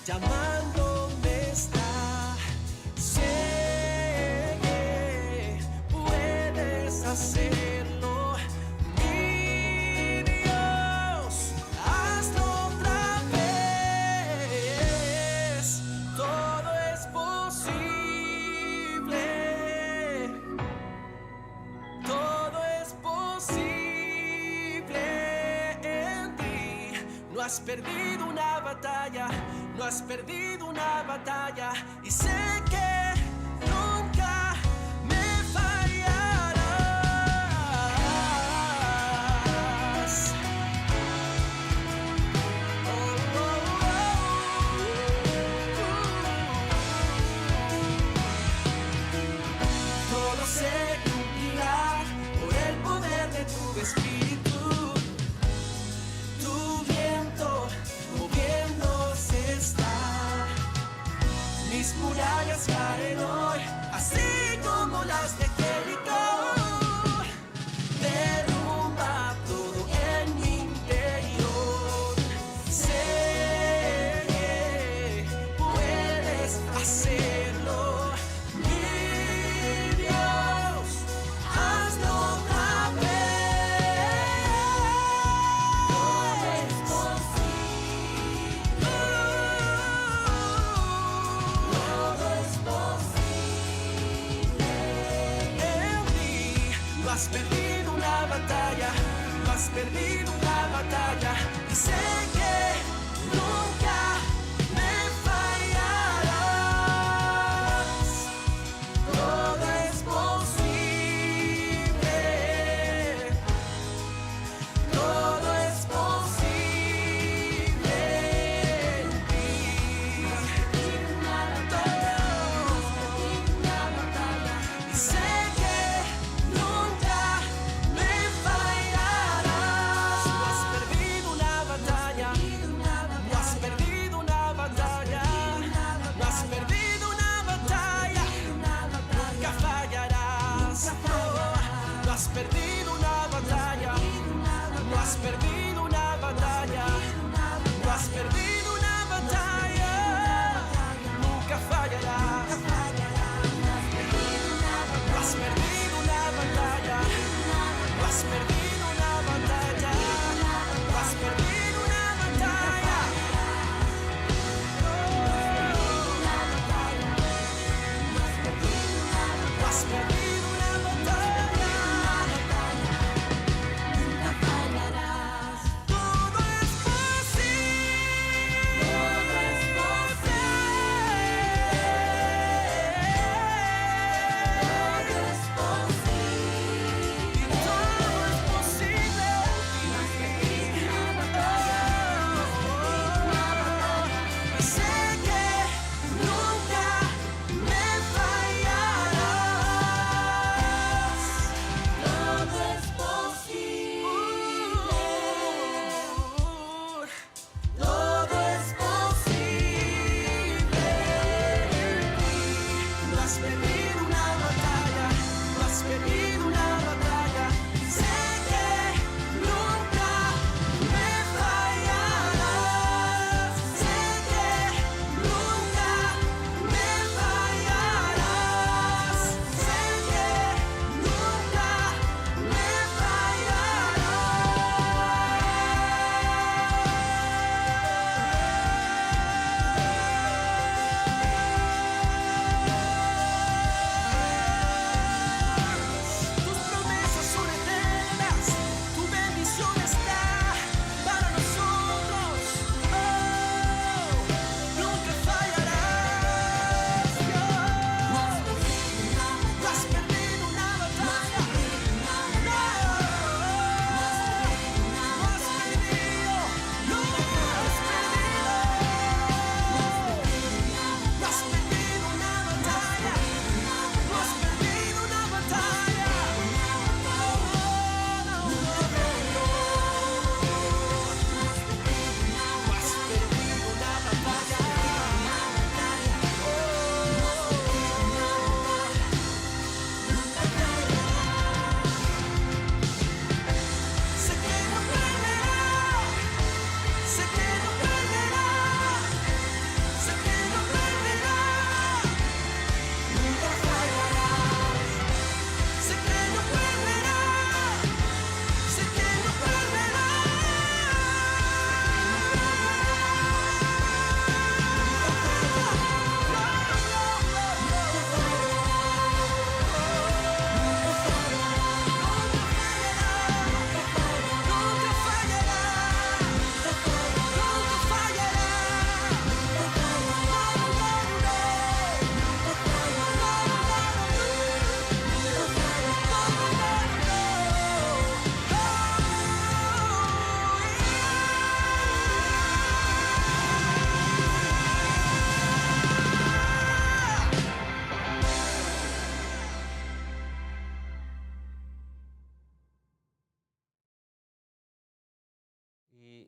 llamándome está. Sé que puedes hacerlo, mi Dios, hazlo otra vez. Todo es posible, todo es posible en ti. No has perdido una batalla, no has perdido una batalla, y sé que nunca me fallarás. Oh, oh, oh. Todo se cumplirá por el poder de tu espíritu. Tu viento moviéndose está. Mis murallas caen hoy, así como las de Jericó. Derrumba todo en mi interior. Sé que puedes hacerlo, mi Dios, hazlo otra vez. Todo es posible, todo es posible en mí. No has perdido una batalla, no has perdido una batalla, y sé que nunca me fallarás. Todo es posible, todo es posible en ti. No has perdido una batalla, y sé que nunca me fallarás. No has perdido una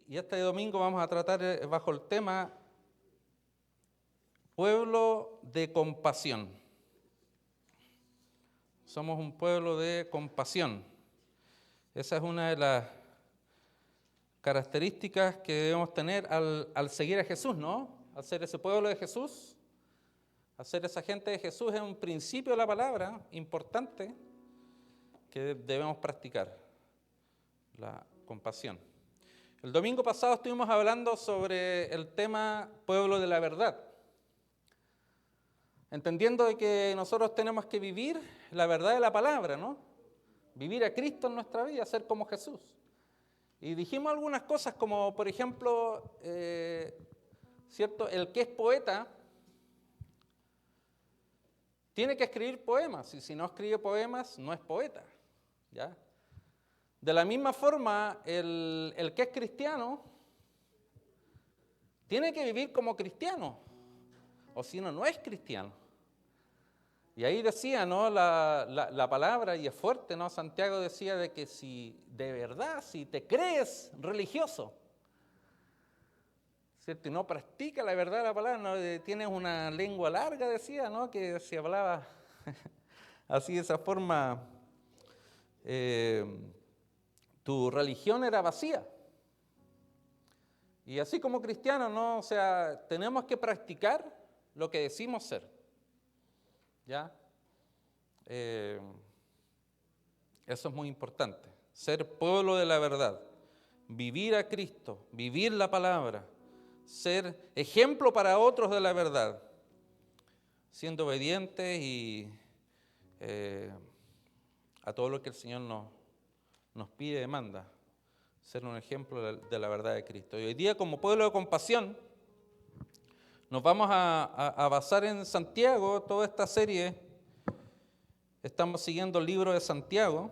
y este domingo vamos a tratar bajo el tema pueblo de compasión. Somos un pueblo de compasión. Esa es una de las características que debemos tener al seguir a Jesús, ¿no? Al ser ese pueblo de Jesús, al ser esa gente de Jesús, es un principio de la palabra importante que debemos practicar, la compasión. El domingo pasado estuvimos hablando sobre el tema pueblo de la verdad, entendiendo de que nosotros tenemos que vivir la verdad de la palabra, ¿no? Vivir a Cristo en nuestra vida, ser como Jesús. Y dijimos algunas cosas como, por ejemplo, ¿cierto? El que es poeta tiene que escribir poemas, y si no escribe poemas, no es poeta, ¿ya? De la misma forma, el que es cristiano tiene que vivir como cristiano, o si no, no es cristiano. Y ahí decía, ¿no? la palabra, y es fuerte, ¿no? Santiago decía de que si de verdad, si te crees religioso, ¿cierto? Y no practica la verdad de la palabra, ¿no? Tienes una lengua larga, decía, ¿no? Que se hablaba así de esa forma, tu religión era vacía. Y así como cristianos, ¿no? O sea, tenemos que practicar lo que decimos ser. ¿Ya? Eso es muy importante. Ser pueblo de la verdad, vivir a Cristo, vivir la palabra, ser ejemplo para otros de la verdad, siendo obedientes y a todo lo que el Señor nos pide y demanda, ser un ejemplo de la verdad de Cristo. Y hoy día, como pueblo de compasión, nos vamos a basar en Santiago. Toda esta serie estamos siguiendo el libro de Santiago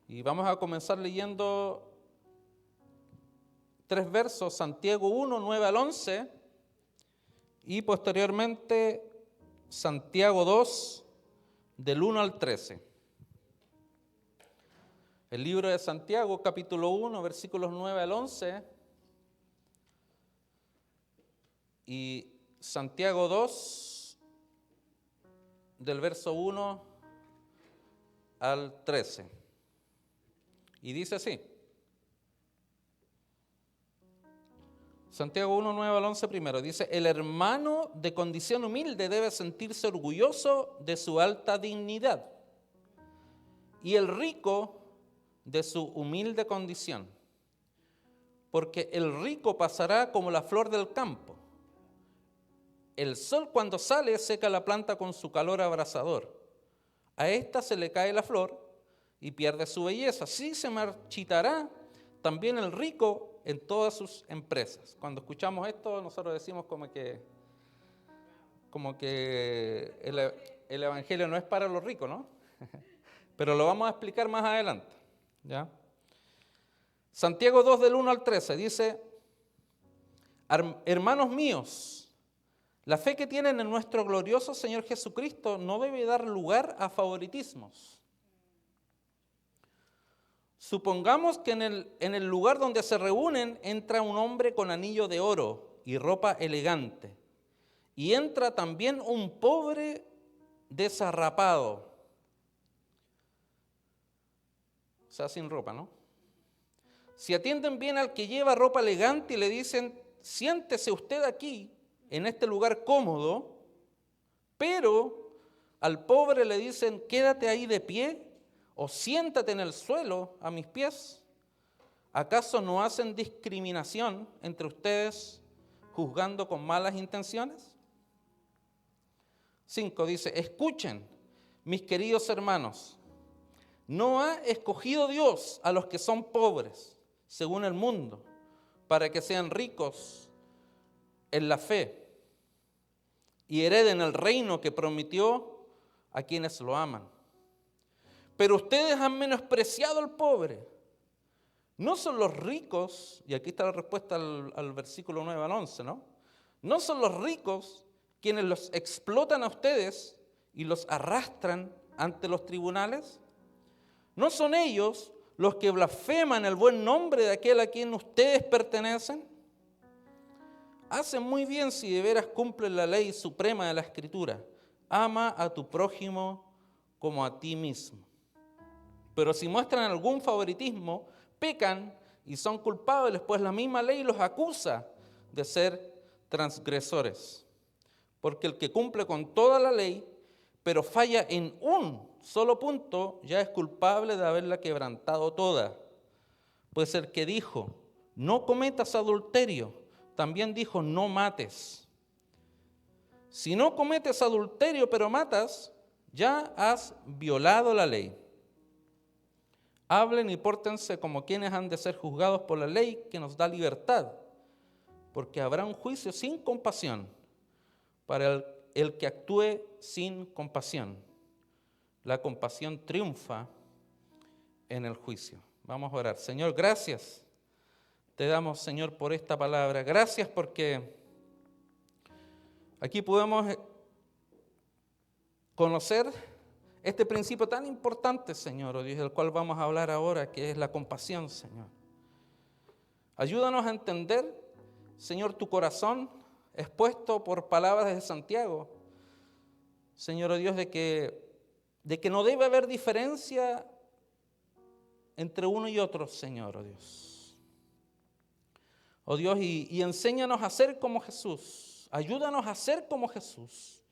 y vamos a comenzar leyendo 3 versos, Santiago 1, 9 al 11, y posteriormente Santiago 2, del 1 al 13. El libro de Santiago, capítulo 1, versículos 9 al 11, y Santiago 2, del verso 1 al 13. Y dice así. Santiago 1, 9 al 11 primero. Dice, el hermano de condición humilde debe sentirse orgulloso de su alta dignidad, y el rico de su humilde condición, porque el rico pasará como la flor del campo. El sol cuando sale seca la planta con su calor abrasador. A esta se le cae la flor y pierde su belleza. Así se marchitará también el rico en todas sus empresas. Cuando escuchamos esto, nosotros decimos como que el evangelio no es para los ricos, ¿no? Pero lo vamos a explicar más adelante, ¿ya? Santiago 2, del 1 al 13 dice, hermanos míos, la fe que tienen en nuestro glorioso Señor Jesucristo no debe dar lugar a favoritismos. Supongamos que en el lugar donde se reúnen entra un hombre con anillo de oro y ropa elegante, y entra también un pobre desarrapado, o sea, sin ropa, ¿no? Si atienden bien al que lleva ropa elegante y le dicen, siéntese usted aquí, en este lugar cómodo, pero al pobre le dicen, quédate ahí de pie o siéntate en el suelo a mis pies, ¿acaso no hacen discriminación entre ustedes juzgando con malas intenciones? 5 dice, escuchen, mis queridos hermanos, no ha escogido Dios a los que son pobres, según el mundo, para que sean ricos en la fe y hereden el reino que prometió a quienes lo aman. Pero ustedes han menospreciado al pobre. No son los ricos, y aquí está la respuesta al versículo 9 al 11, ¿no? No son los ricos quienes los explotan a ustedes y los arrastran ante los tribunales. No son ellos los que blasfeman el buen nombre de aquel a quien ustedes pertenecen? Hacen muy bien si de veras cumplen la ley suprema de la Escritura. Ama a tu prójimo como a ti mismo. Pero si muestran algún favoritismo, pecan y son culpables, pues la misma ley los acusa de ser transgresores. Porque el que cumple con toda la ley, pero falla en un solo punto, ya es culpable de haberla quebrantado toda. Pues el que dijo, no cometas adulterio, también dijo, no mates. Si no cometes adulterio, pero matas, ya has violado la ley. Hablen y pórtense como quienes han de ser juzgados por la ley que nos da libertad, porque habrá un juicio sin compasión para el que actúe sin compasión. La compasión triunfa en el juicio. Vamos a orar. Señor, gracias. Te damos, Señor, por esta palabra. Gracias porque aquí podemos conocer este principio tan importante, Señor, oh Dios, del cual vamos a hablar ahora, que es la compasión, Señor. Ayúdanos a entender, Señor, tu corazón expuesto por palabras de Santiago, Señor, oh Dios, de que no debe haber diferencia entre uno y otro, Señor, oh Dios. Oh Dios, y enséñanos a ser como Jesús. Ayúdanos a ser como Jesús,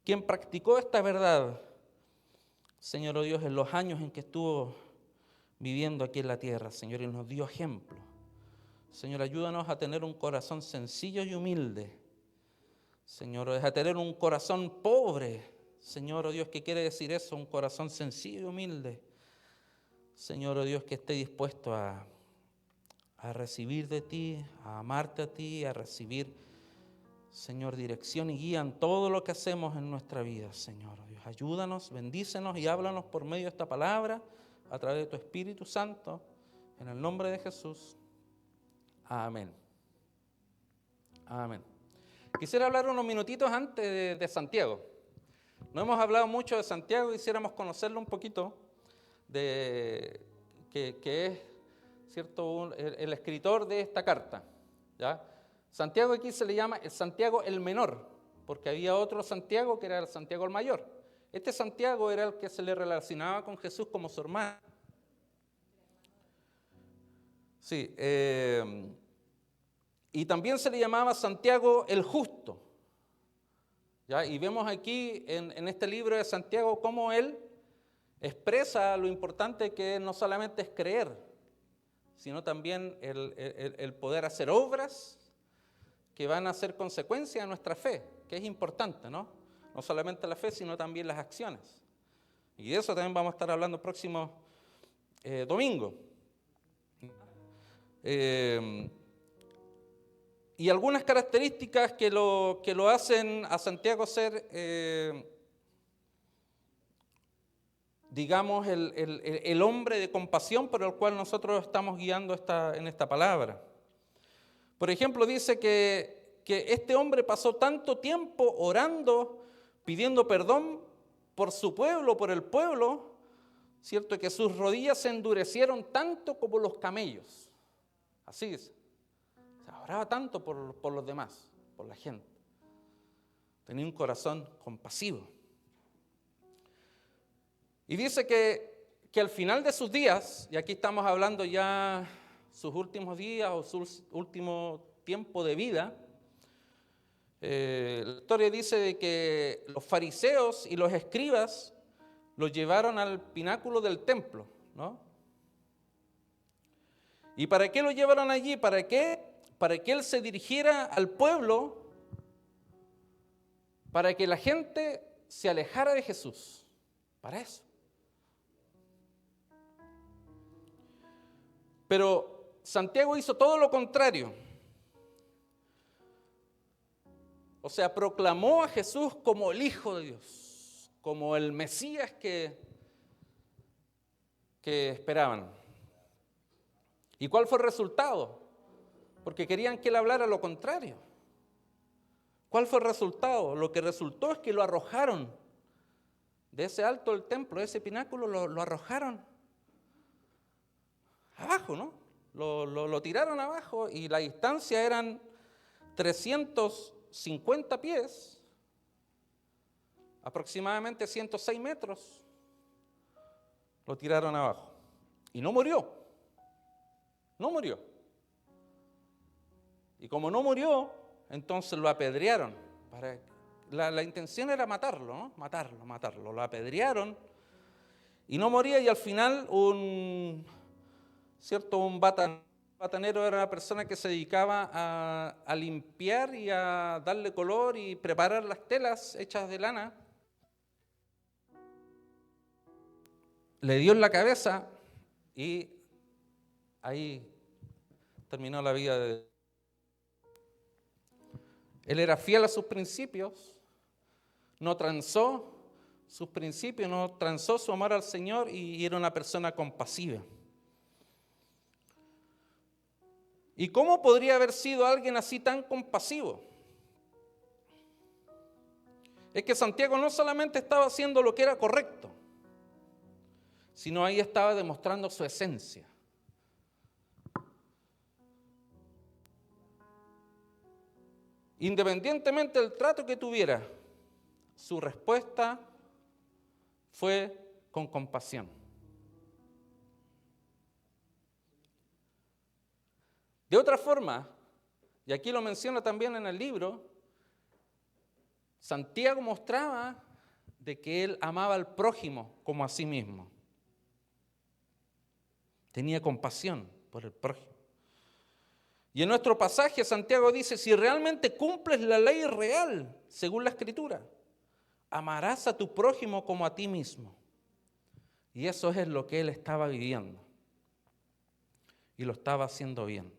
quien practicó esta verdad, Señor, oh Dios, en los años en que estuvo viviendo aquí en la tierra, Señor, y nos dio ejemplo. Señor, ayúdanos a tener un corazón sencillo y humilde. Señor, a tener un corazón pobre. Señor, oh Dios, ¿qué quiere decir eso? Un corazón sencillo y humilde. Señor, oh Dios, que esté dispuesto a recibir de ti, a amarte a ti, a recibir, Señor, dirección y guía en todo lo que hacemos en nuestra vida, Señor. Dios, ayúdanos, bendícenos y háblanos por medio de esta palabra, a través de tu Espíritu Santo, en el nombre de Jesús. Amén. Amén. Quisiera hablar unos minutitos antes de Santiago. No hemos hablado mucho de Santiago, quisiéramos conocerlo un poquito, que es, ¿cierto?, el escritor de esta carta, ¿ya? Santiago aquí se le llama el Santiago el menor, porque había otro Santiago que era el Santiago el mayor. Este Santiago era el que se le relacionaba con Jesús como su hermano. Sí, y también se le llamaba Santiago el justo, ¿ya? Y vemos aquí en este libro de Santiago cómo él expresa lo importante que no solamente es creer, sino también el poder hacer obras que van a ser consecuencia de nuestra fe, que es importante, ¿no? No solamente la fe, sino también las acciones. Y de eso también vamos a estar hablando el próximo domingo. Y algunas características que lo hacen a Santiago ser, digamos, el hombre de compasión por el cual nosotros estamos guiando en esta palabra. Por ejemplo, dice que este hombre pasó tanto tiempo orando, pidiendo perdón por su pueblo, por el pueblo, ¿cierto?, que sus rodillas se endurecieron tanto como los camellos. Así dice. O sea, oraba tanto por los demás, por la gente. Tenía un corazón compasivo. Y dice que al final de sus días, y aquí estamos hablando ya sus últimos días o su último tiempo de vida, la historia dice de que los fariseos y los escribas lo llevaron al pináculo del templo, ¿no? ¿Y para qué lo llevaron allí? ¿Para qué? Para que él se dirigiera al pueblo, para que la gente se alejara de Jesús. Para eso. Pero Santiago hizo todo lo contrario. O sea, proclamó a Jesús como el Hijo de Dios, como el Mesías que esperaban. ¿Y cuál fue el resultado? Porque querían que él hablara lo contrario. ¿Cuál fue el resultado? Lo que resultó es que lo arrojaron de ese alto del templo, de ese pináculo, lo arrojaron abajo, ¿no? Lo tiraron abajo y la distancia eran 350 pies, aproximadamente 106 metros. Lo tiraron abajo y no murió. No murió. Y como no murió, entonces lo apedrearon. La intención era matarlo, ¿no? Matarlo. Lo apedrearon y no moría, y al final un batanero era una persona que se dedicaba a limpiar y a darle color y preparar las telas hechas de lana. Le dio en la cabeza y ahí terminó la vida de él. Él era fiel a sus principios, no transó sus principios, no transó su amor al Señor y era una persona compasiva. ¿Y cómo podría haber sido alguien así tan compasivo? Es que Santiago no solamente estaba haciendo lo que era correcto, sino ahí estaba demostrando su esencia. Independientemente del trato que tuviera, su respuesta fue con compasión. De otra forma, y aquí lo menciona también en el libro, Santiago mostraba de que él amaba al prójimo como a sí mismo. Tenía compasión por el prójimo. Y en nuestro pasaje Santiago dice, si realmente cumples la ley real, según la Escritura, amarás a tu prójimo como a ti mismo. Y eso es lo que él estaba viviendo. Y lo estaba haciendo bien.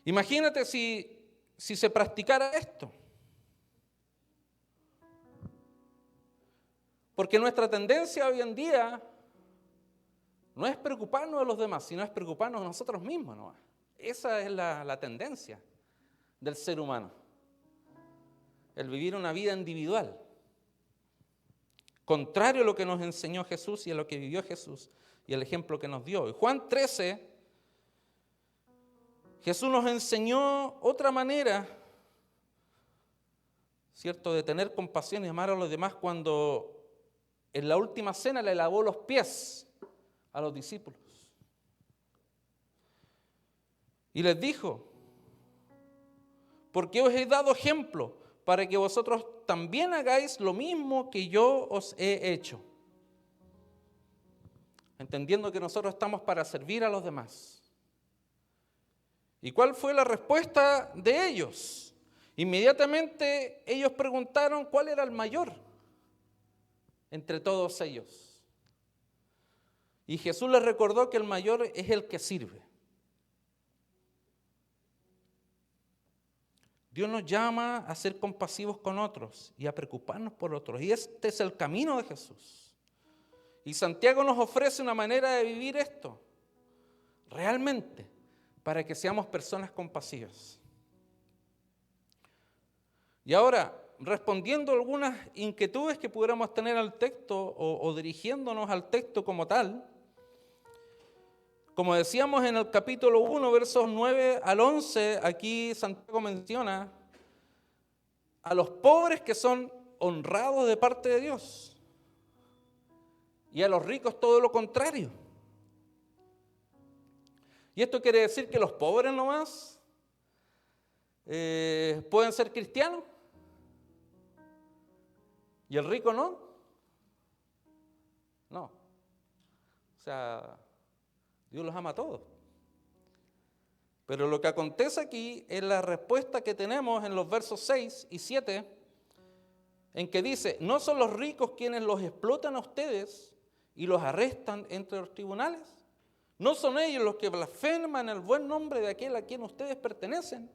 Imagínate si se practicara esto. Porque nuestra tendencia hoy en día no es preocuparnos de los demás, sino es preocuparnos de nosotros mismos, ¿no? Esa es la tendencia del ser humano. El vivir una vida individual. Contrario a lo que nos enseñó Jesús y a lo que vivió Jesús y el ejemplo que nos dio. En Juan 13, Jesús nos enseñó otra manera, ¿cierto?, de tener compasión y amar a los demás cuando en la última cena le lavó los pies a los discípulos. Y les dijo, porque os he dado ejemplo para que vosotros también hagáis lo mismo que yo os he hecho. Entendiendo que nosotros estamos para servir a los demás. ¿Y cuál fue la respuesta de ellos? Inmediatamente ellos preguntaron cuál era el mayor entre todos ellos. Y Jesús les recordó que el mayor es el que sirve. Dios nos llama a ser compasivos con otros y a preocuparnos por otros. Y este es el camino de Jesús. Y Santiago nos ofrece una manera de vivir esto, realmente, para que seamos personas compasivas. Y ahora, respondiendo a algunas inquietudes que pudiéramos tener al texto o dirigiéndonos al texto como tal, como decíamos en el capítulo 1, versos 9 al 11, aquí Santiago menciona a los pobres que son honrados de parte de Dios y a los ricos todo lo contrario. Y esto quiere decir que los pobres nomás pueden ser cristianos y el rico no. No. O sea, Dios los ama a todos. Pero lo que acontece aquí es la respuesta que tenemos en los versos 6 y 7, en que dice, ¿no son los ricos quienes los explotan a ustedes y los arrestan entre los tribunales? ¿No son ellos los que blasfeman el buen nombre de aquel a quien ustedes pertenecen?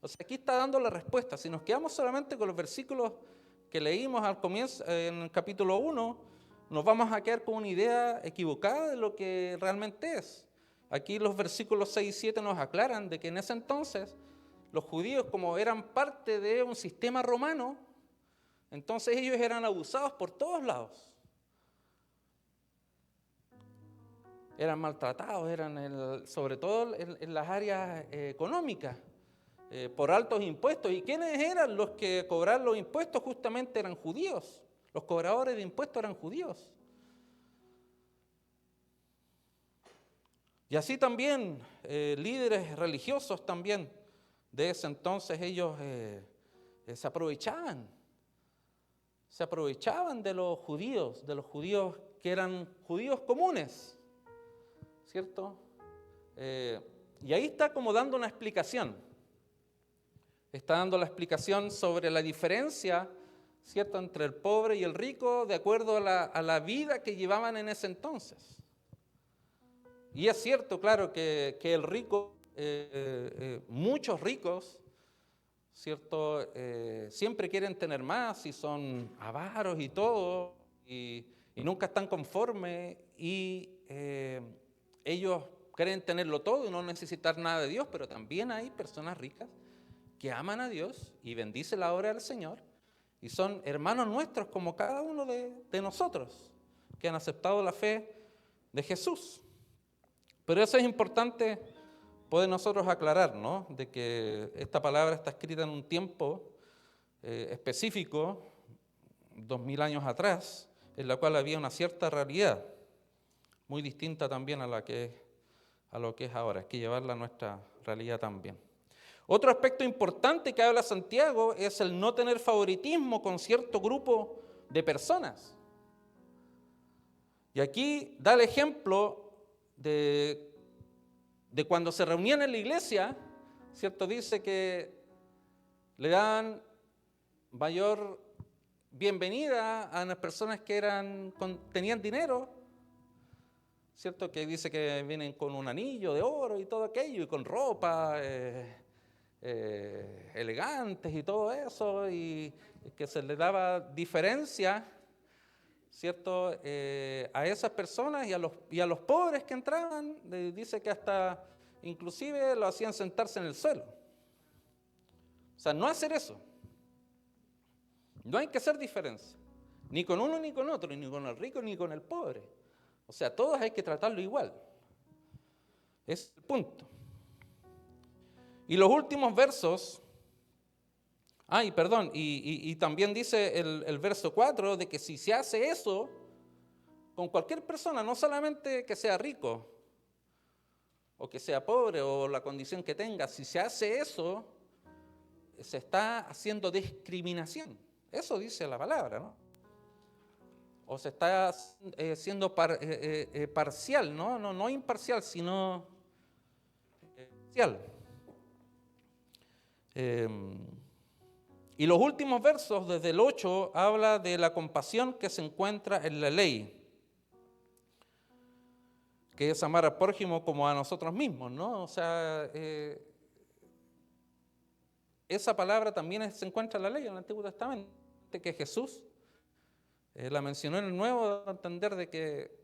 O sea, aquí está dando la respuesta. Si nos quedamos solamente con los versículos que leímos al comienzo, en el capítulo 1, nos vamos a quedar con una idea equivocada de lo que realmente es. Aquí los versículos 6 y 7 nos aclaran de que en ese entonces los judíos, como eran parte de un sistema romano, Entonces ellos eran abusados por todos lados. Eran maltratados, sobre todo en las áreas económicas, por altos impuestos. ¿Y quiénes eran los que cobraban los impuestos? Justamente eran judíos. Los cobradores de impuestos eran judíos. Y así también líderes religiosos también de ese entonces, ellos se aprovechaban de los judíos que eran judíos comunes, ¿cierto? Y ahí está como dando una explicación. Está dando la explicación sobre la diferencia, ¿cierto?, entre el pobre y el rico de acuerdo a la vida que llevaban en ese entonces. Y es cierto, claro, que el rico, muchos ricos, ¿cierto?, siempre quieren tener más y son avaros y todo, y nunca están conformes, y ellos creen tenerlo todo y no necesitar nada de Dios, pero también hay personas ricas que aman a Dios y bendicen la obra del Señor, y son hermanos nuestros como cada uno de nosotros, que han aceptado la fe de Jesús. Pero eso es importante poder nosotros aclarar, ¿no?, de que esta palabra está escrita en un tiempo específico, 2000 años atrás, en la cual había una cierta realidad, muy distinta también a lo que es ahora. Hay que llevarla a nuestra realidad también. Otro aspecto importante que habla Santiago es el no tener favoritismo con cierto grupo de personas. Y aquí da el ejemplo de cuando se reunían en la iglesia, ¿cierto? Dice que le dan mayor bienvenida a las personas que tenían dinero, ¿cierto? Que dice que vienen con un anillo de oro y todo aquello, y con ropa elegantes y todo eso, y que se le daba diferencia, ¿cierto?, a esas personas y a los pobres que entraban. Dice que hasta inclusive lo hacían sentarse en el suelo. O sea, no hacer eso. No hay que hacer diferencia, ni con uno ni con otro, ni con el rico ni con el pobre. O sea, todos hay que tratarlo igual. Es el punto. Y los últimos versos, y también dice el verso 4, de que si se hace eso con cualquier persona, no solamente que sea rico o que sea pobre o la condición que tenga, si se hace eso, se está haciendo discriminación. Eso dice la palabra, ¿no? O se está siendo parcial, ¿no? No imparcial, sino parcial. Y los últimos versos, desde el 8, habla de la compasión que se encuentra en la ley, que es amar al prójimo como a nosotros mismos, ¿no? O sea, esa palabra también se encuentra en la ley, en el Antiguo Testamento, que Jesús la mencionó en el Nuevo, a entender de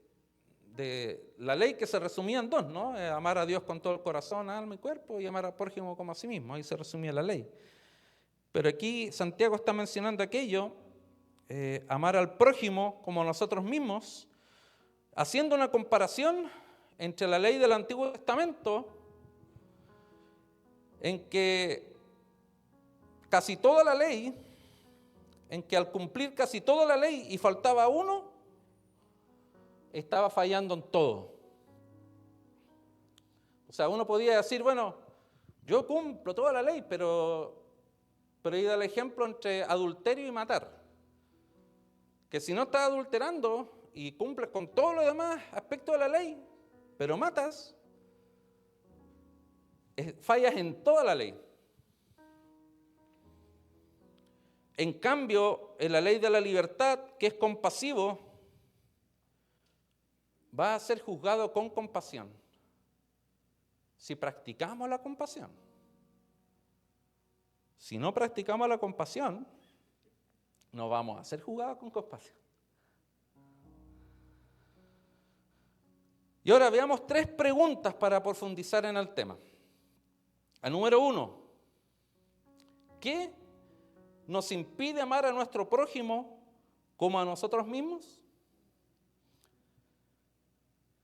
la ley que se resumía en dos, ¿no? Amar a Dios con todo el corazón, alma y cuerpo, y amar al prójimo como a sí mismo. Ahí se resumía la ley. Pero aquí Santiago está mencionando aquello, amar al prójimo como a nosotros mismos, haciendo una comparación entre la ley del Antiguo Testamento, en que casi toda la ley, en que al cumplir casi toda la ley y faltaba uno, estaba fallando en todo. O sea, uno podía decir, bueno, yo cumplo toda la ley, pero ahí da el ejemplo entre adulterio y matar. Que si no estás adulterando y cumples con todos los demás aspectos de la ley, pero matas, fallas en toda la ley. En cambio, en la ley de la libertad, que es compasivo, va a ser juzgado con compasión. Si practicamos la compasión. Si no practicamos la compasión, no vamos a ser juzgados con compasión. Y ahora veamos 3 preguntas para profundizar en el tema. La número 1, ¿qué nos impide amar a nuestro prójimo como a nosotros mismos?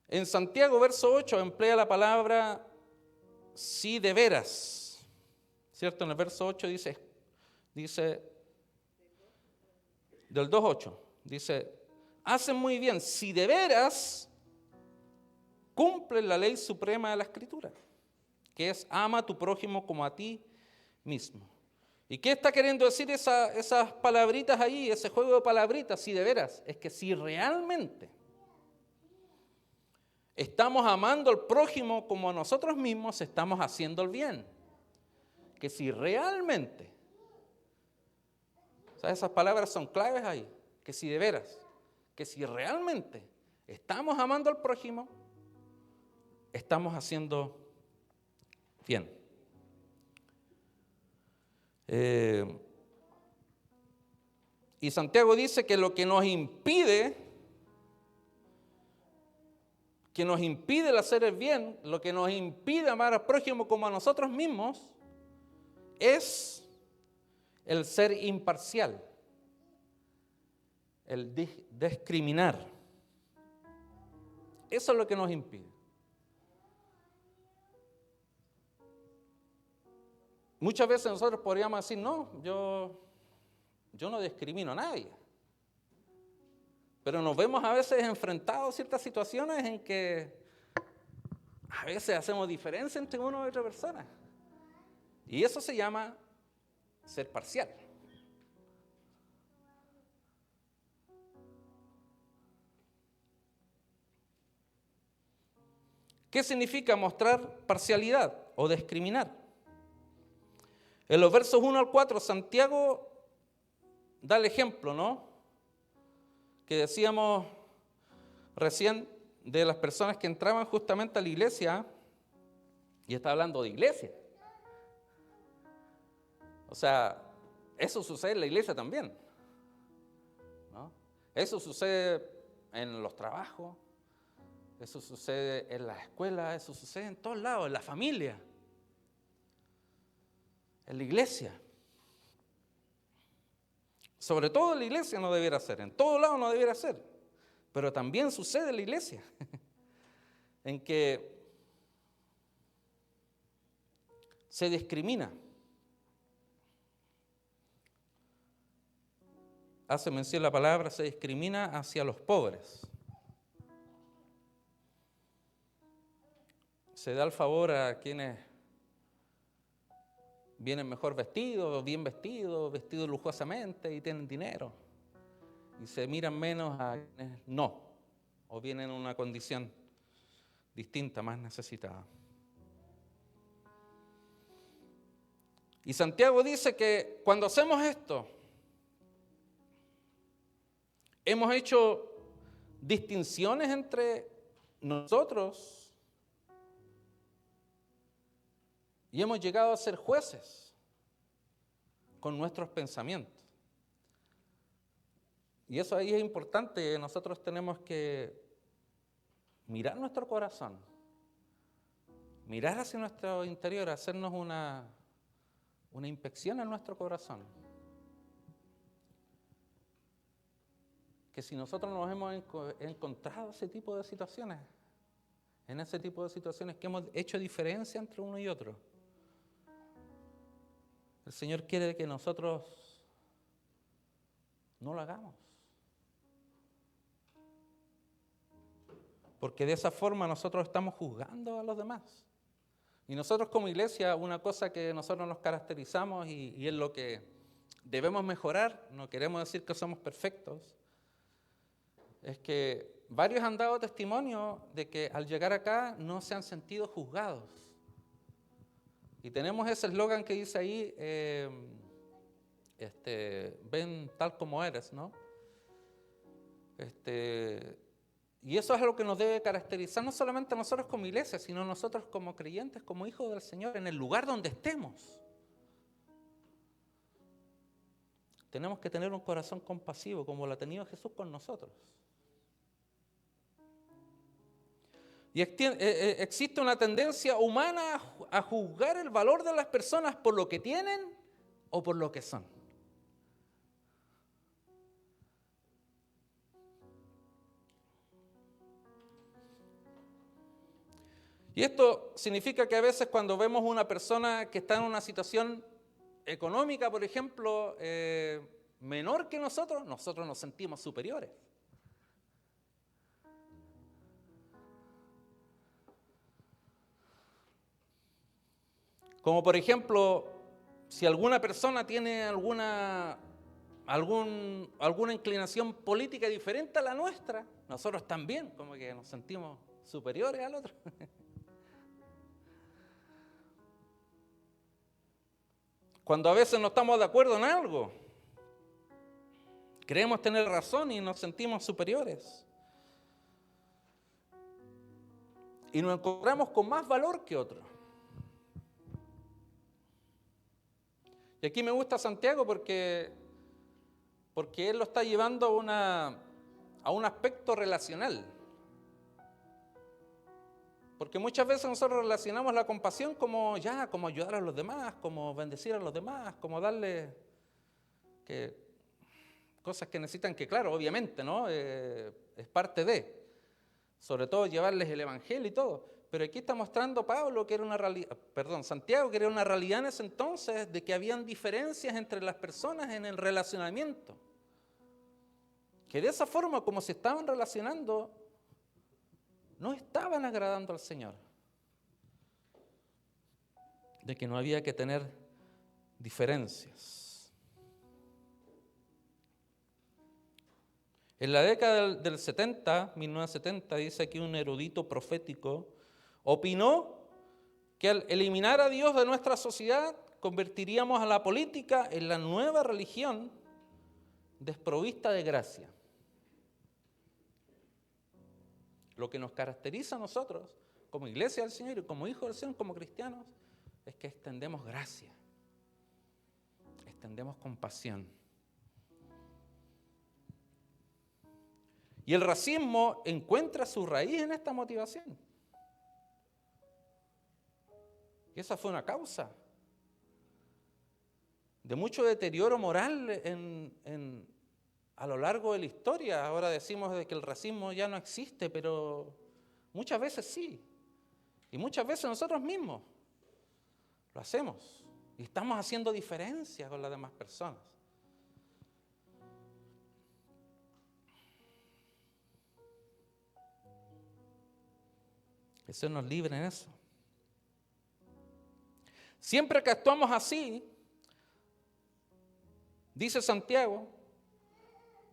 En Santiago, verso 8, emplea la palabra si de veras, ¿cierto? En el verso 8 dice del 2:8, dice, hacen muy bien si de veras cumplen la ley suprema de la Escritura, que es ama a tu prójimo como a ti mismo. ¿Y qué está queriendo decir esas palabritas ahí, ese juego de palabritas, si de veras? Es que si realmente estamos amando al prójimo como a nosotros mismos, estamos haciendo el bien. Que si realmente, o sea, esas palabras son claves ahí, que si de veras, que si realmente estamos amando al prójimo, estamos haciendo bien. Y Santiago dice que lo que nos impide el hacer el bien, lo que nos impide amar al prójimo como a nosotros mismos, es el ser imparcial, el discriminar. Eso es lo que nos impide. Muchas veces nosotros podríamos decir, no, yo no discrimino a nadie. Pero nos vemos a veces enfrentados a ciertas situaciones en que a veces hacemos diferencia entre una y otra persona. Y eso se llama ser parcial. ¿Qué significa mostrar parcialidad o discriminar? En los versos 1 al 4, Santiago da el ejemplo, ¿no? Que decíamos recién de las personas que entraban justamente a la iglesia, y está hablando de iglesia. O sea, eso sucede en la iglesia también, ¿no? Eso sucede en los trabajos, eso sucede en las escuelas, eso sucede en todos lados, en la familia, en la iglesia. Sobre todo en la iglesia no debiera ser, en todo lado no debiera ser, pero también sucede en la iglesia, en que se discrimina. Hace mención la palabra, se discrimina hacia los pobres. Se da el favor a quienes vienen mejor vestidos, bien vestidos lujosamente y tienen dinero. Y se miran menos a quienes no, o vienen en una condición distinta, más necesitada. Y Santiago dice que cuando hacemos esto, hemos hecho distinciones entre nosotros y hemos llegado a ser jueces con nuestros pensamientos. Y eso ahí es importante. Nosotros tenemos que mirar nuestro corazón, mirar hacia nuestro interior, hacernos una inspección en nuestro corazón. Que si nosotros nos hemos encontrado ese tipo de situaciones, en ese tipo de situaciones que hemos hecho diferencia entre uno y otro, el Señor quiere que nosotros no lo hagamos. Porque de esa forma nosotros estamos juzgando a los demás. Y nosotros como iglesia, una cosa que nosotros nos caracterizamos y es lo que debemos mejorar, no queremos decir que somos perfectos, es que varios han dado testimonio de que al llegar acá no se han sentido juzgados. Y tenemos ese eslogan que dice ahí, ven tal como eres, ¿no? Y eso es lo que nos debe caracterizar, no solamente a nosotros como iglesia, sino a nosotros como creyentes, como hijos del Señor, en el lugar donde estemos. Tenemos que tener un corazón compasivo, como lo ha tenido Jesús con nosotros. Y existe una tendencia humana a juzgar el valor de las personas por lo que tienen o por lo que son. Y esto significa que a veces cuando vemos una persona que está en una situación económica, por ejemplo, menor que nosotros nos sentimos superiores. Como por ejemplo, si alguna persona tiene alguna inclinación política diferente a la nuestra, nosotros también como que nos sentimos superiores al otro. Cuando a veces no estamos de acuerdo en algo, creemos tener razón y nos sentimos superiores. Y nos encontramos con más valor que otros. Y aquí me gusta Santiago porque él lo está llevando a un aspecto relacional. Porque muchas veces nosotros relacionamos la compasión como ayudar a los demás, como bendecir a los demás, como darle cosas que necesitan, que claro, obviamente, ¿no? Es parte de, sobre todo llevarles el evangelio y todo. Pero aquí está mostrando Santiago que era una realidad en ese entonces de que habían diferencias entre las personas en el relacionamiento. Que de esa forma, como se estaban relacionando, no estaban agradando al Señor. De que no había que tener diferencias. En la década del 70, 1970, dice aquí un erudito profético, opinó que al eliminar a Dios de nuestra sociedad, convertiríamos a la política en la nueva religión desprovista de gracia. Lo que nos caracteriza a nosotros, como iglesia del Señor y como hijos del Señor, como cristianos, es que extendemos gracia, extendemos compasión. Y el racismo encuentra su raíz en esta motivación. Y esa fue una causa de mucho deterioro moral a lo largo de la historia. Ahora decimos de que el racismo ya no existe, pero muchas veces sí. Y muchas veces nosotros mismos lo hacemos. Y estamos haciendo diferencia con las demás personas. Que Dios nos libre en eso. Siempre que actuamos así, dice Santiago,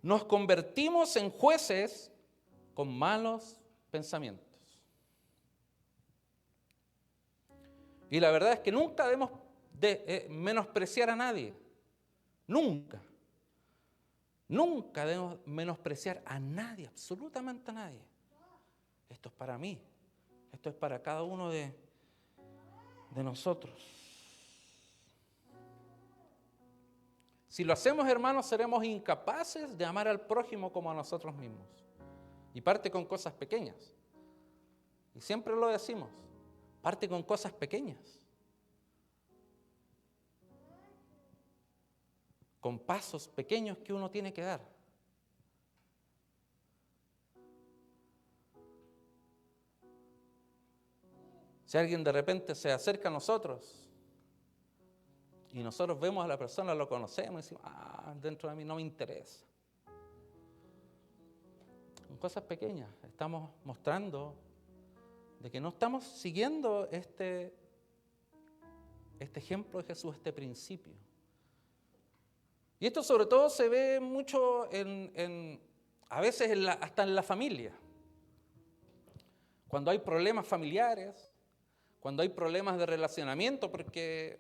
nos convertimos en jueces con malos pensamientos. Y la verdad es que nunca debemos menospreciar a nadie. Nunca. Nunca debemos menospreciar a nadie, absolutamente a nadie. Esto es para mí. Esto es para cada uno de nosotros. Si lo hacemos, hermanos, seremos incapaces de amar al prójimo como a nosotros mismos. Y parte con cosas pequeñas. Y siempre lo decimos, parte con cosas pequeñas. Con pasos pequeños que uno tiene que dar. Si alguien de repente se acerca a nosotros y nosotros vemos a la persona, lo conocemos y decimos, dentro de mí no me interesa. Con cosas pequeñas estamos mostrando de que no estamos siguiendo este ejemplo de Jesús, este principio. Y esto sobre todo se ve mucho a veces hasta en la familia. Cuando hay problemas familiares, cuando hay problemas de relacionamiento, porque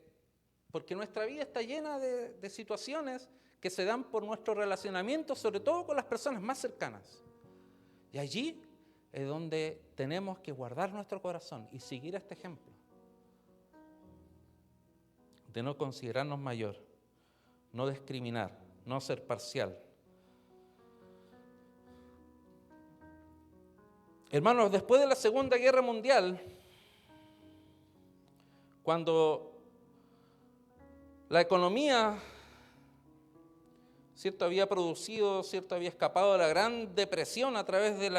nuestra vida está llena de situaciones que se dan por nuestro relacionamiento, sobre todo con las personas más cercanas. Y allí es donde tenemos que guardar nuestro corazón y seguir este ejemplo de no considerarnos mayor, no discriminar, no ser parcial. Hermanos, después de la Segunda Guerra Mundial, cuando la economía, ¿cierto?, había producido, ¿cierto?, había escapado de la Gran Depresión a través de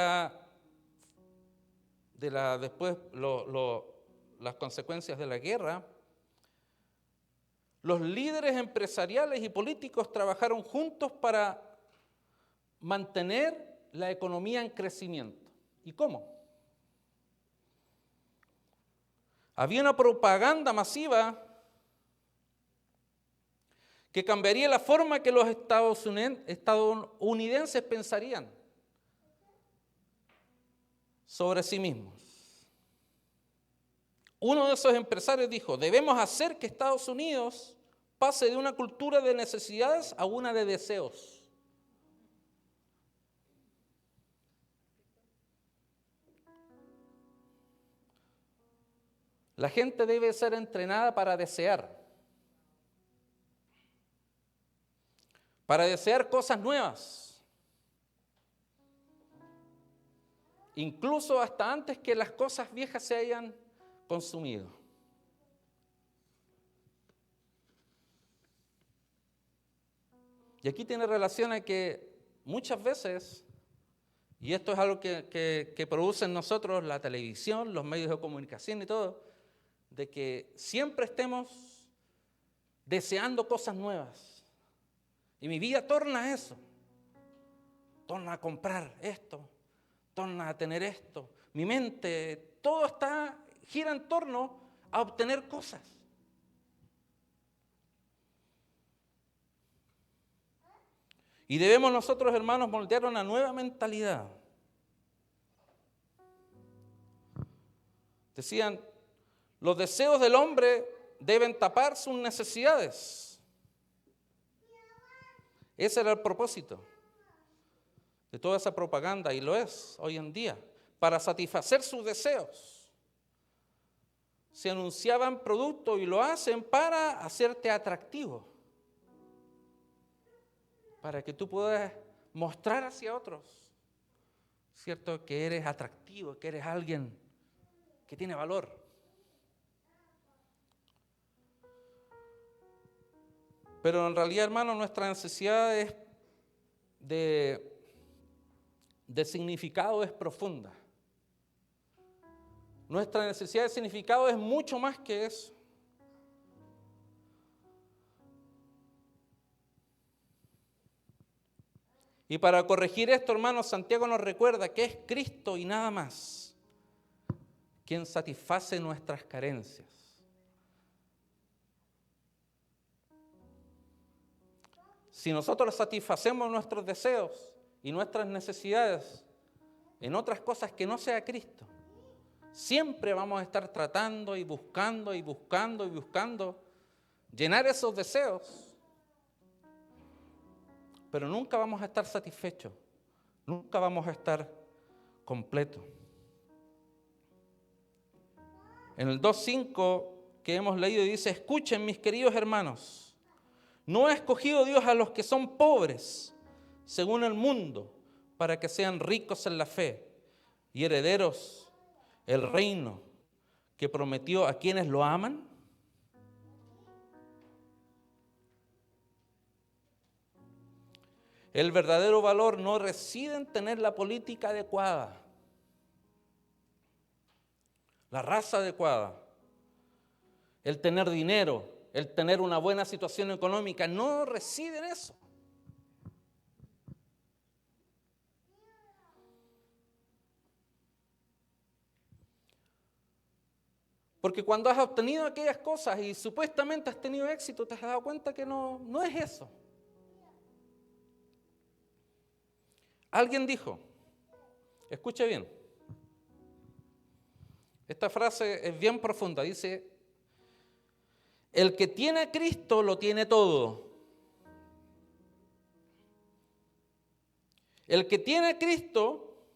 después las consecuencias de la guerra, los líderes empresariales y políticos trabajaron juntos para mantener la economía en crecimiento. ¿Y cómo? Había una propaganda masiva que cambiaría la forma que los estadounidenses pensarían sobre sí mismos. Uno de esos empresarios dijo: debemos hacer que Estados Unidos pase de una cultura de necesidades a una de deseos. La gente debe ser entrenada para desear cosas nuevas, incluso hasta antes que las cosas viejas se hayan consumido. Y aquí tiene relación a que muchas veces, y esto es algo que produce en nosotros la televisión, los medios de comunicación y todo, de que siempre estemos deseando cosas nuevas. Y mi vida torna a eso, torna a comprar esto, torna a tener esto. Mi mente, todo gira en torno a obtener cosas. Y debemos nosotros, hermanos, moldear una nueva mentalidad. Decían, los deseos del hombre deben tapar sus necesidades. Ese era el propósito de toda esa propaganda, y lo es hoy en día, para satisfacer sus deseos. Se anunciaban productos y lo hacen para hacerte atractivo, para que tú puedas mostrar hacia otros, ¿cierto?, que eres atractivo, que eres alguien que tiene valor. Pero en realidad, hermanos, nuestra necesidad de significado es profunda. Nuestra necesidad de significado es mucho más que eso. Y para corregir esto, hermanos, Santiago nos recuerda que es Cristo y nada más quien satisface nuestras carencias. Si nosotros satisfacemos nuestros deseos y nuestras necesidades en otras cosas que no sea Cristo, siempre vamos a estar tratando y buscando llenar esos deseos, pero nunca vamos a estar satisfechos, nunca vamos a estar completos. En el 2:5 que hemos leído dice: escuchen, mis queridos hermanos, no ha escogido Dios a los que son pobres, según el mundo, para que sean ricos en la fe y herederos el reino que prometió a quienes lo aman. El verdadero valor no reside en tener la política adecuada, la raza adecuada, el tener dinero, el tener una buena situación económica, no reside en eso. Porque cuando has obtenido aquellas cosas y supuestamente has tenido éxito, te has dado cuenta que no es eso. Alguien dijo, escuche bien, esta frase es bien profunda, dice: el que tiene a Cristo lo tiene todo. El que tiene a Cristo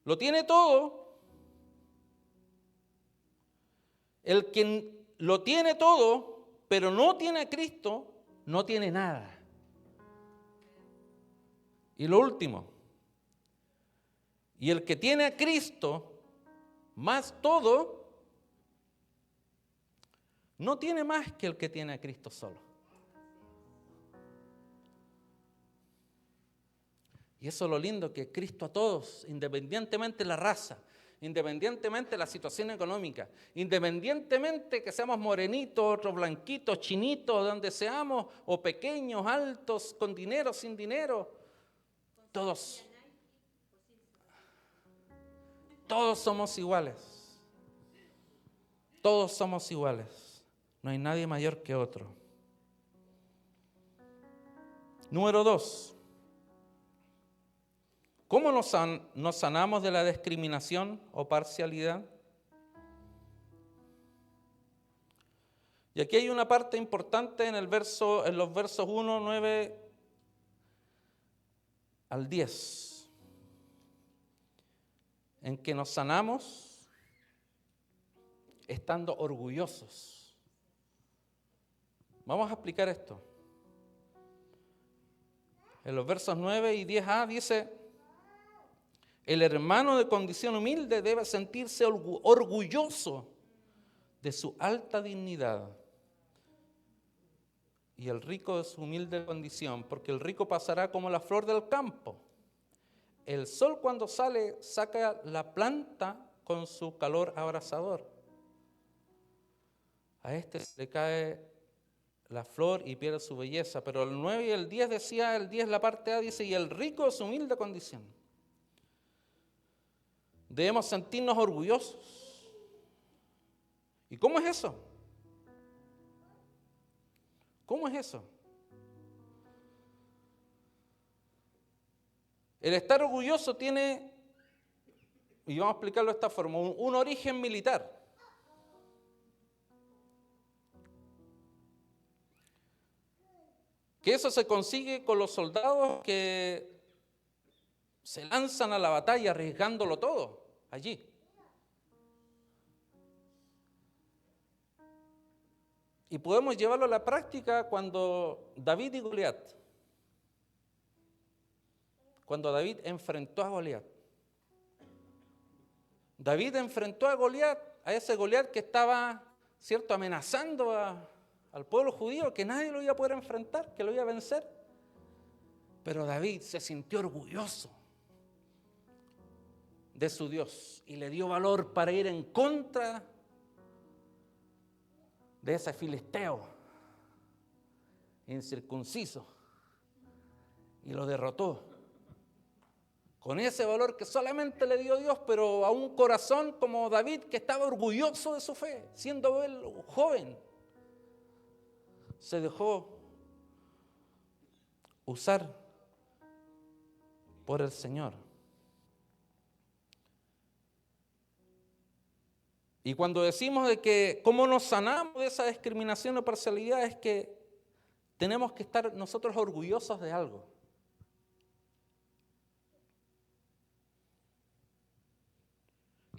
lo tiene todo. El que lo tiene todo, pero no tiene a Cristo, no tiene nada. Y lo último, y el que tiene a Cristo más todo, no tiene más que el que tiene a Cristo solo. Y eso es lo lindo, que Cristo a todos, independientemente de la raza, independientemente de la situación económica, independientemente que seamos morenitos, otros blanquitos, chinitos, de donde seamos, o pequeños, altos, con dinero, sin dinero, todos somos iguales. Todos somos iguales. No hay nadie mayor que otro. Número 2. ¿Cómo nos sanamos de la discriminación o parcialidad? Y aquí hay una parte importante en los versos 1, 9 al 10, en que nos sanamos estando orgullosos. Vamos a explicar esto. En los versos 9 y 10a dice: el hermano de condición humilde debe sentirse orgulloso de su alta dignidad, y el rico de su humilde condición, porque el rico pasará como la flor del campo. El sol cuando sale saca la planta con su calor abrasador. A este se le cae la flor y pierde su belleza. Pero el 9 y el 10 decía, el 10 la parte A dice: y el rico de su humilde condición. Debemos sentirnos orgullosos. ¿Y cómo es eso? ¿Cómo es eso? El estar orgulloso tiene, y vamos a explicarlo de esta forma, un origen militar. Que eso se consigue con los soldados que se lanzan a la batalla arriesgándolo todo allí. Y podemos llevarlo a la práctica cuando David y Goliat. Cuando David enfrentó a Goliat. David enfrentó a Goliat, a ese Goliat que estaba, ¿cierto?, amenazando al pueblo judío, que nadie lo iba a poder enfrentar, que lo iba a vencer. Pero David se sintió orgulloso de su Dios y le dio valor para ir en contra de ese filisteo incircunciso y lo derrotó con ese valor que solamente le dio Dios, pero a un corazón como David, que estaba orgulloso de su fe, siendo él joven, se dejó usar por el Señor. Y cuando decimos de que cómo nos sanamos de esa discriminación o parcialidad, es que tenemos que estar nosotros orgullosos de algo.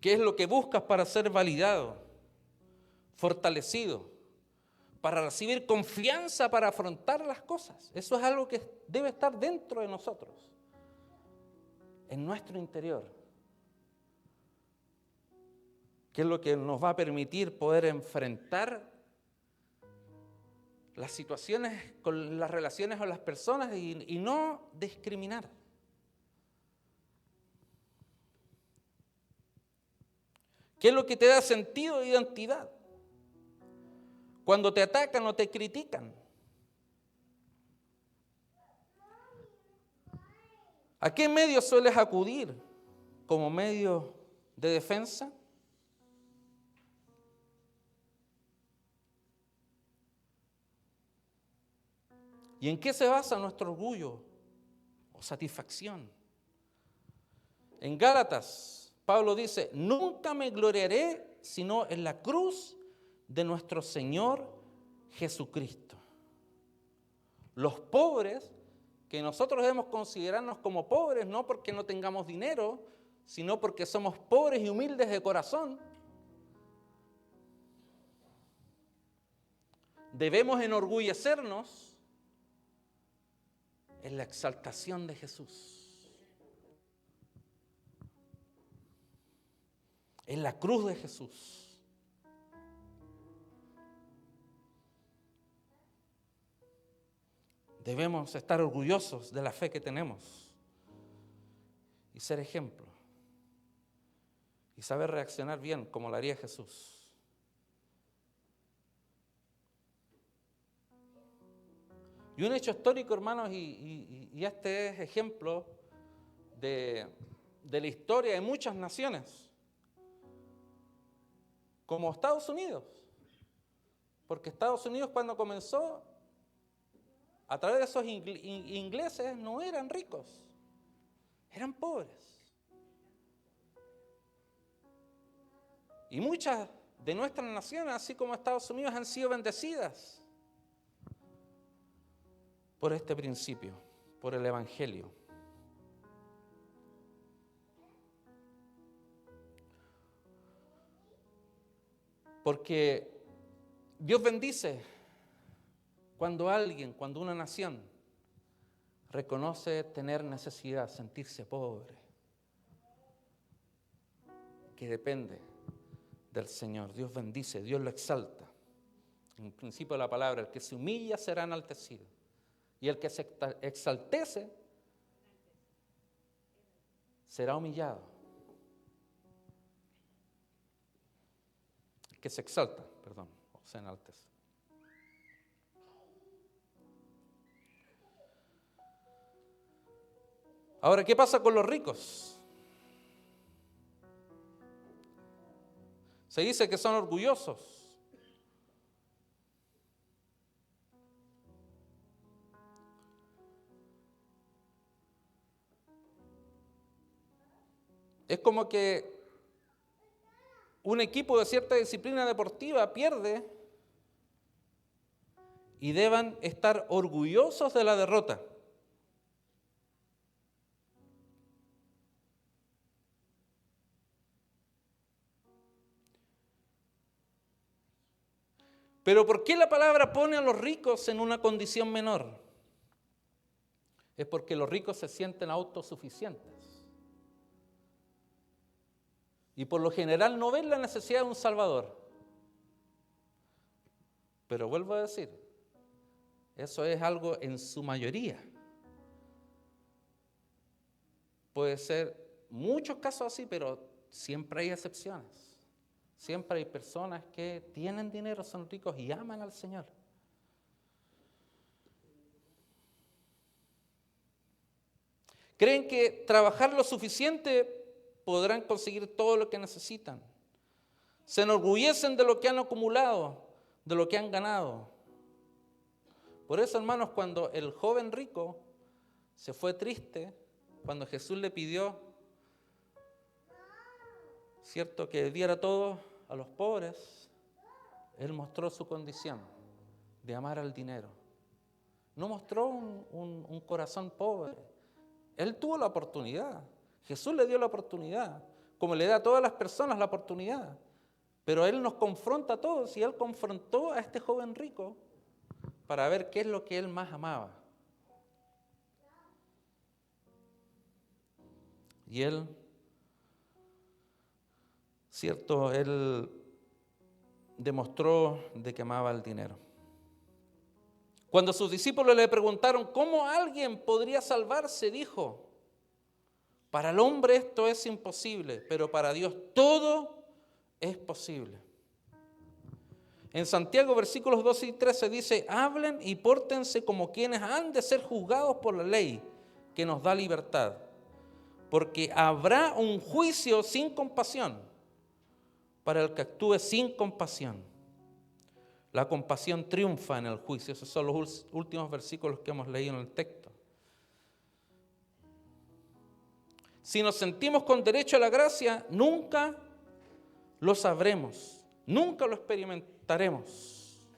¿Qué es lo que buscas para ser validado, fortalecido, para recibir confianza para afrontar las cosas? Eso es algo que debe estar dentro de nosotros, en nuestro interior. ¿Qué es lo que nos va a permitir poder enfrentar las situaciones con las relaciones con las personas y no discriminar? ¿Qué es lo que te da sentido de identidad? Cuando te atacan o te critican. ¿A qué medio sueles acudir como medio de defensa? ¿Y en qué se basa nuestro orgullo o satisfacción? En Gálatas, Pablo dice: nunca me gloriaré sino en la cruz de nuestro Señor Jesucristo. Los pobres, que nosotros debemos considerarnos como pobres, no porque no tengamos dinero, sino porque somos pobres y humildes de corazón, debemos enorgullecernos en la exaltación de Jesús, en la cruz de Jesús. Debemos estar orgullosos de la fe que tenemos. y ser ejemplo. Y saber reaccionar bien como lo haría Jesús. Y un hecho histórico, hermanos, y este es ejemplo de la historia de muchas naciones, como Estados Unidos. Porque Estados Unidos, cuando comenzó, a través de esos ingleses, no eran ricos, eran pobres. Y muchas de nuestras naciones, así como Estados Unidos, han sido bendecidas por este principio, por el Evangelio. Porque Dios bendice cuando una nación reconoce tener necesidad, sentirse pobre, que depende del Señor. Dios bendice, Dios lo exalta. En el principio de la palabra, el que se humilla será enaltecido, y el que se exaltece será humillado. El que se exalta, o se enaltece. Ahora, ¿qué pasa con los ricos? Se dice que son orgullosos. Es como que un equipo de cierta disciplina deportiva pierde y deban estar orgullosos de la derrota. Pero ¿por qué la palabra pone a los ricos en una condición menor? Es porque los ricos se sienten autosuficientes. Y por lo general no ven la necesidad de un Salvador. Pero vuelvo a decir, eso es algo en su mayoría. Puede ser muchos casos así, pero siempre hay excepciones. Siempre hay personas que tienen dinero, son ricos y aman al Señor. Creen que trabajar lo suficiente podrán conseguir todo lo que necesitan. Se enorgullecen de lo que han acumulado, de lo que han ganado. Por eso, hermanos, cuando el joven rico se fue triste, cuando Jesús le pidió, cierto, que diera todo a los pobres, él mostró su condición de amar al dinero. No mostró un corazón pobre. Él tuvo la oportunidad. Jesús le dio la oportunidad, como le da a todas las personas la oportunidad. Pero Él nos confronta a todos, y Él confrontó a este joven rico para ver qué es lo que Él más amaba. Y Él, cierto, Él demostró de que amaba el dinero. Cuando sus discípulos le preguntaron cómo alguien podría salvarse, dijo: para el hombre esto es imposible, pero para Dios todo es posible. En Santiago, versículos 12 y 13 dice: hablen y pórtense como quienes han de ser juzgados por la ley que nos da libertad, porque habrá un juicio sin compasión para el que actúe sin compasión. La compasión triunfa en el juicio. Esos son los últimos versículos que hemos leído en el texto. Si nos sentimos con derecho a la gracia, nunca lo sabremos, nunca lo experimentaremos.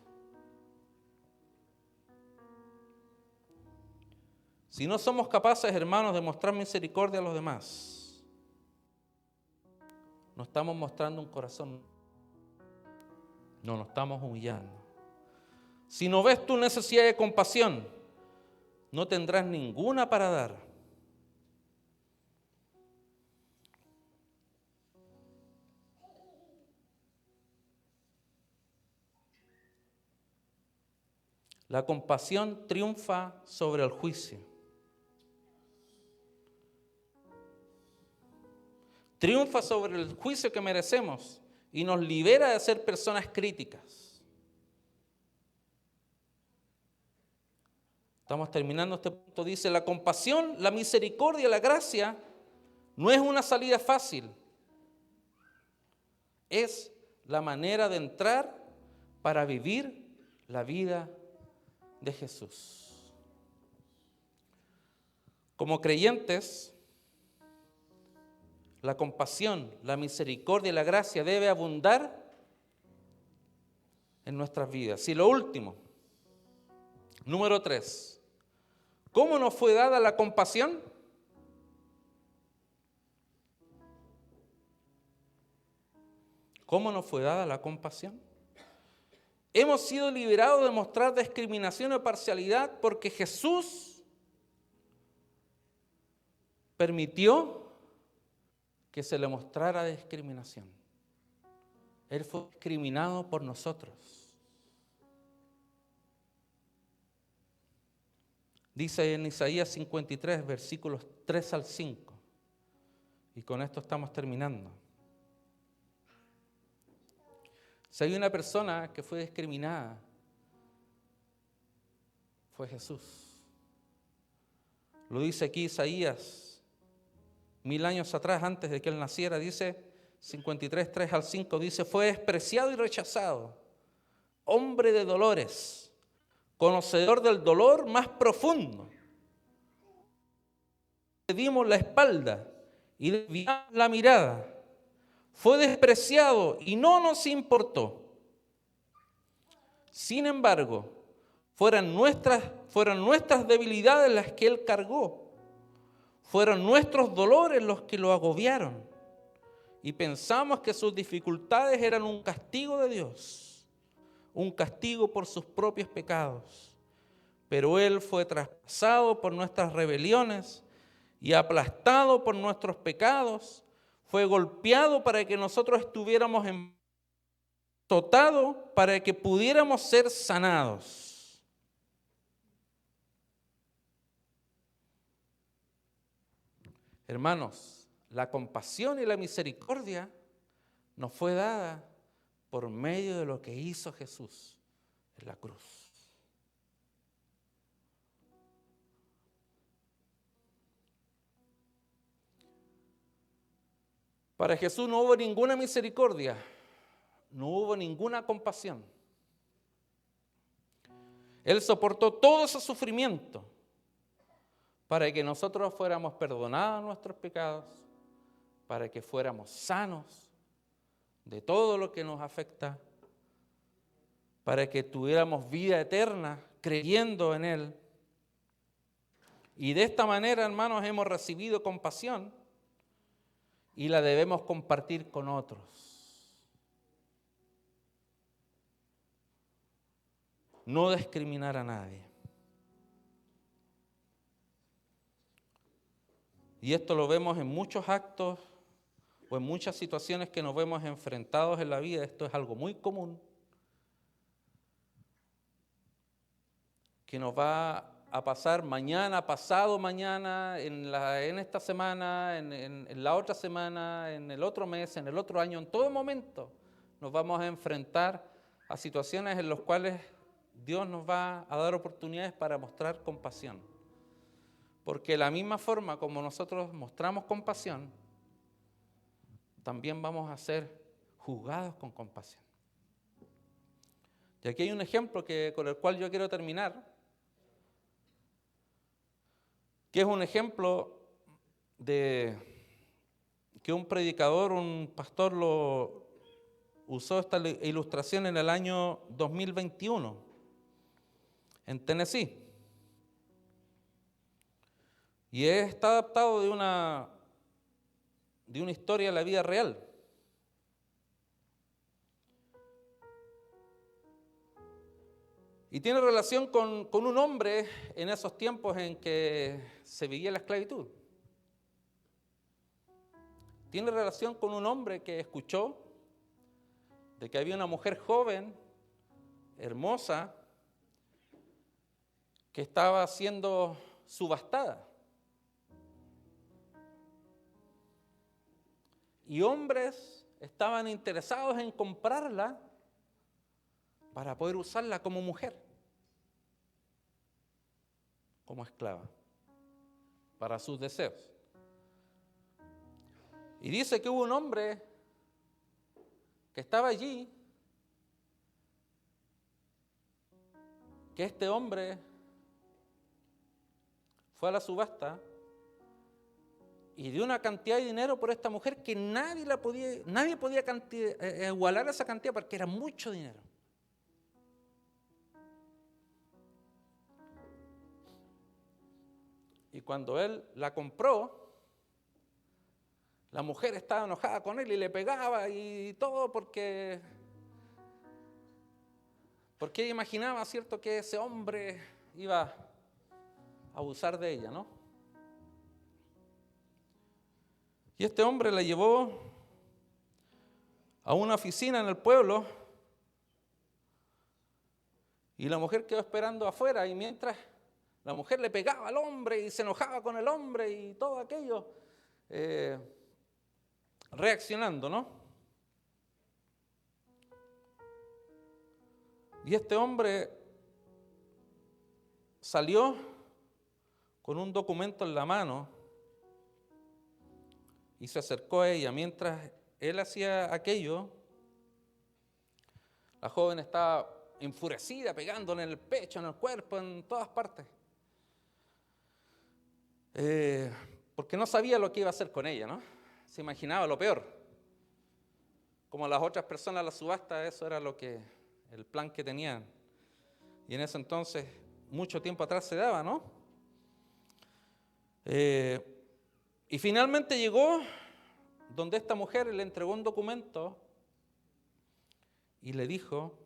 Si no somos capaces, hermanos, de mostrar misericordia a los demás, no estamos mostrando un corazón, no nos estamos humillando. Si no ves tu necesidad de compasión, no tendrás ninguna para dar. La compasión triunfa sobre el juicio. triunfa sobre el juicio que merecemos y nos libera de ser personas críticas. Estamos terminando este punto. Dice, la compasión, la misericordia, la gracia no es una salida fácil. Es la manera de entrar para vivir la vida de Jesús. Como creyentes, la compasión, la misericordia y la gracia debe abundar en nuestras vidas. Y lo último, número 3. ¿Cómo nos fue dada la compasión? ¿Cómo nos fue dada la compasión? Hemos sido liberados de mostrar discriminación o parcialidad porque Jesús permitió que se le mostrara discriminación. Él fue discriminado por nosotros. Dice en Isaías 53, versículos 3 al 5. Y con esto estamos terminando. Si hay una persona que fue discriminada, fue Jesús. Lo dice aquí Isaías, 1000 años atrás, antes de que Él naciera, dice 53, 3 al 5, dice, fue despreciado y rechazado, hombre de dolores, conocedor del dolor más profundo. Le dimos la espalda y desviamos la mirada. Fue despreciado y no nos importó. Sin embargo, fueron nuestras debilidades las que Él cargó. Fueron nuestros dolores los que lo agobiaron. Y pensamos que sus dificultades eran un castigo de Dios, un castigo por sus propios pecados. Pero Él fue traspasado por nuestras rebeliones y aplastado por nuestros pecados. Fue golpeado para que nosotros estuviéramos azotados para que pudiéramos ser sanados. Hermanos, la compasión y la misericordia nos fue dada por medio de lo que hizo Jesús en la cruz. Para Jesús no hubo ninguna misericordia, no hubo ninguna compasión. Él soportó todo ese sufrimiento para que nosotros fuéramos perdonados nuestros pecados, para que fuéramos sanos de todo lo que nos afecta, para que tuviéramos vida eterna creyendo en Él. Y de esta manera, hermanos, hemos recibido compasión y la debemos compartir con otros. No discriminar a nadie. Y esto lo vemos en muchos actos o en muchas situaciones que nos vemos enfrentados en la vida. Esto es algo muy común que nos va a pasar mañana, pasado mañana, en esta semana, en la otra semana, en el otro mes, en el otro año, en todo momento nos vamos a enfrentar a situaciones en las cuales Dios nos va a dar oportunidades para mostrar compasión. Porque de la misma forma como nosotros mostramos compasión, también vamos a ser juzgados con compasión. Y aquí hay un ejemplo con el cual yo quiero terminar, que es un ejemplo de que un predicador, un pastor lo usó esta ilustración en el año 2021 en Tennessee. Y está adaptado de una historia de la vida real. Y tiene relación con un hombre en esos tiempos en que se vivía la esclavitud. Tiene relación con un hombre que escuchó de que había una mujer joven, hermosa, que estaba siendo subastada. y hombres estaban interesados en comprarla para poder usarla como mujer, como esclava, para sus deseos. Y dice que hubo un hombre que estaba allí, que este hombre fue a la subasta y dio una cantidad de dinero por esta mujer que nadie podía igualar esa cantidad porque era mucho dinero. Y cuando él la compró, la mujer estaba enojada con él y le pegaba y todo porque ella imaginaba, ¿cierto?, que ese hombre iba a abusar de ella, ¿no? Y este hombre la llevó a una oficina en el pueblo y la mujer quedó esperando afuera, y mientras la mujer le pegaba al hombre y se enojaba con el hombre y todo aquello, reaccionando, ¿no? Y este hombre salió con un documento en la mano y se acercó a ella. Mientras él hacía aquello, la joven estaba enfurecida, pegándole en el pecho, en el cuerpo, en todas partes. Porque no sabía lo que iba a hacer con ella, ¿no? Se imaginaba lo peor. Como las otras personas a la subasta, eso era el plan que tenían. Y en ese entonces, mucho tiempo atrás se daba, ¿no? Y finalmente llegó donde esta mujer le entregó un documento y le dijo: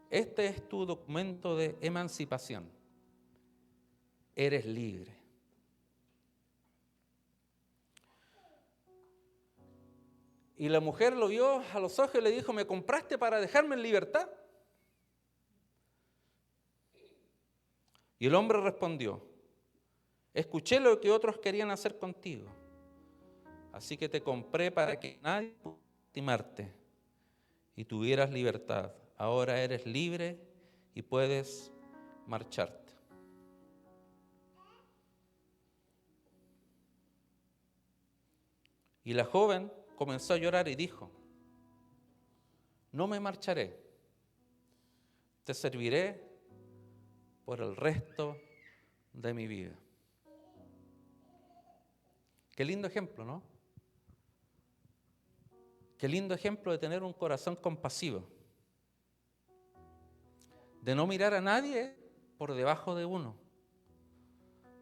este es tu documento de emancipación, eres libre. Y la mujer lo vio a los ojos y le dijo: ¿me compraste para dejarme en libertad? Y el hombre respondió: escuché lo que otros querían hacer contigo, así que te compré para que nadie pudiera lastimarte y tuvieras libertad. Ahora eres libre y puedes marcharte. Y la joven comenzó a llorar y dijo: no me marcharé, te serviré por el resto de mi vida. Qué lindo ejemplo, ¿no? Qué lindo ejemplo de tener un corazón compasivo, de no mirar a nadie por debajo de uno,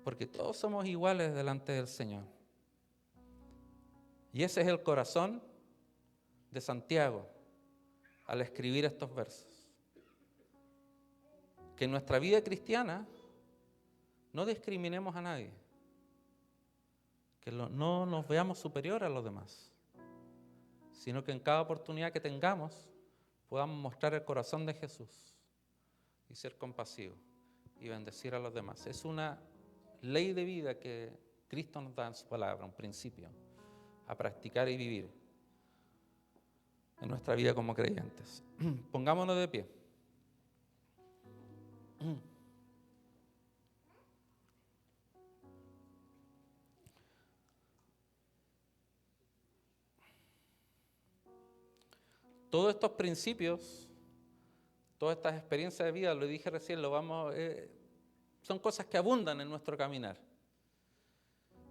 porque todos somos iguales delante del Señor. Y ese es el corazón de Santiago al escribir estos versos. Que en nuestra vida cristiana no discriminemos a nadie, que no nos veamos superior a los demás, sino que en cada oportunidad que tengamos podamos mostrar el corazón de Jesús y ser compasivos y bendecir a los demás. Es una ley de vida que Cristo nos da en su palabra, un principio a practicar y vivir en nuestra vida como creyentes. Pongámonos de pie. Todos estos principios, todas estas experiencias de vida, lo dije recién, son cosas que abundan en nuestro caminar.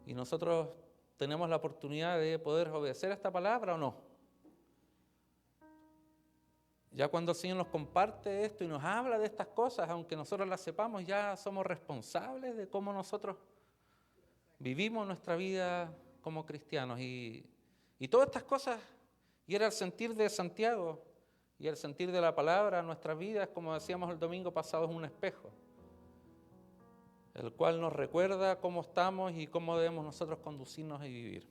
Y nosotros tenemos la oportunidad de poder obedecer a esta palabra o no. Ya cuando el Señor nos comparte esto y nos habla de estas cosas, aunque nosotros las sepamos, ya somos responsables de cómo nosotros vivimos nuestra vida como cristianos. Y todas estas cosas, y era el sentir de Santiago, y el sentir de la palabra, nuestras vidas, como decíamos el domingo pasado, es un espejo, el cual nos recuerda cómo estamos y cómo debemos nosotros conducirnos y vivir.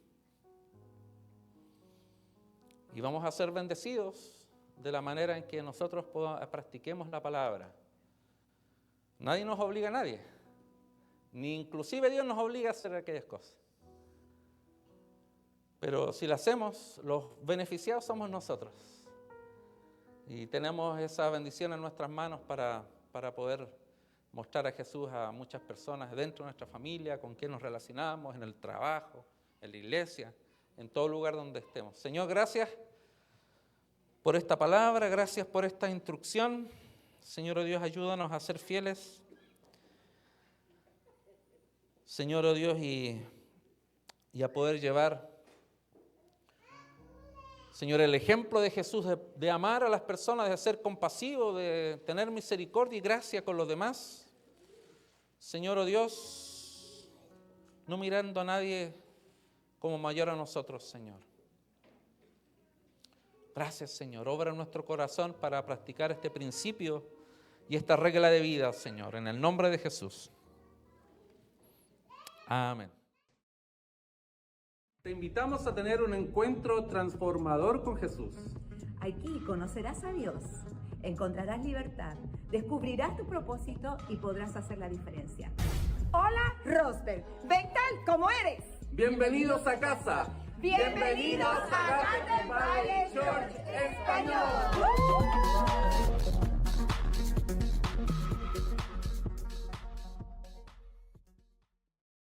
Y vamos a ser bendecidos de la manera en que nosotros practiquemos la palabra. Nadie nos obliga a nadie, ni inclusive Dios nos obliga a hacer aquellas cosas. Pero si lo hacemos, los beneficiados somos nosotros. Y tenemos esa bendición en nuestras manos para poder mostrar a Jesús a muchas personas dentro de nuestra familia, con quien nos relacionamos, en el trabajo, en la iglesia, en todo lugar donde estemos. Señor, gracias por esta palabra, gracias por esta instrucción. Señor, oh Dios, ayúdanos a ser fieles. Señor, oh Dios, y a poder llevar, Señor, el ejemplo de Jesús de amar a las personas, de ser compasivo, de tener misericordia y gracia con los demás. Señor, oh Dios, no mirando a nadie como mayor a nosotros, Señor. Gracias, Señor. Obra en nuestro corazón para practicar este principio y esta regla de vida, Señor, en el nombre de Jesús. Amén. Te invitamos a tener un encuentro transformador con Jesús. Aquí conocerás a Dios, encontrarás libertad, descubrirás tu propósito y podrás hacer la diferencia. Hola, Rosberg. Ven tal como eres. Bienvenidos a casa. Bienvenidos a Garden Valley Church Español.